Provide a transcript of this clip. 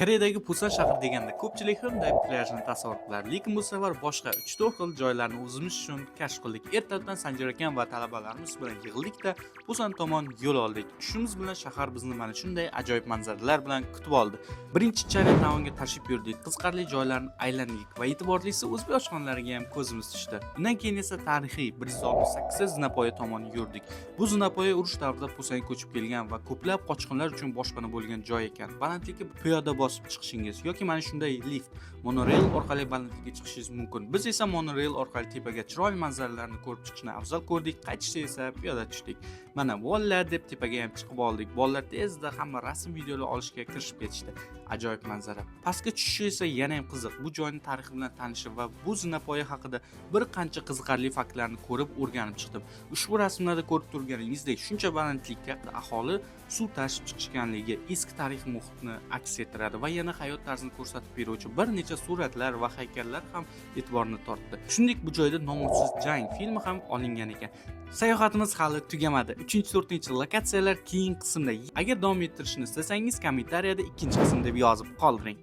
Koreyadagi Pusan shahri deganda ko'pchilik Hyundai plyajini tasavvur qilar, lekin bu safar boshqa 3-4 xil joylarni o'zimiz uchun kashf qildik. Ertalabdan Sanjar aka va talabalarimiz bilan yig'ildik-da, Pusan tomon yo'l oldik. Tushimiz bilan shahar bizni mana shunday ajoyib manzaralar bilan kutib oldi. Birinchi Chinatownga tashrif yurdik, qiziqarli joylarni aylandik va e'tiborlisi o'zbek oshxonalariga ham ko'zimiz tushdi. Undan keyin esa tarixiy 168 zinapoya tomon yurdik. Bu zinapoya urush davrida Pusanga ko'chib kelgan va ko'plab qochqinlar uchun boshpana bo'lgan joy ekan. Balandlikka piyoda bosib chiqishingiz yoki mana shunday lift, monorail orqali balandlikka chiqishingiz mumkin. Biz esa monorail orqali tepaga chiroyli manzaralarni ko'rib chiqishni afzal ko'rdik, qaytishda esa piyoda tushdik. Mana volla deb tepaga ham chiqib oldik. Bolalar tezda hamma rasm videolar olishga kirishib ketishdi. Ajoyib manzara. Pastga tushishi esa yana ham qiziq. Bu joyning tarixi bilan tanishib va bu zinapoya haqida bir qancha qiziqarli faktlarni ko'rib o'rganib chiqdim. Ushbu rasmlarda ko'rib turganingizdek, shuncha balandlikka aholi suv tashib chiqishganligi eski tarixiy muhitni aks ettiradi va yana hayot tarzini ko'rsatib beruvchi bir necha suratlar va haykallar ham e'tiborni tortdi. Shuningdek, bu joyda Nomusiz jang filmi ham olingan ekan. Sayohatimiz hali tugamadi. 3-4 lokatsiyalar keyingi qismda. Agar davom ettirishni istasangiz, kommentariyada 2-qism deb yozib qoldiring.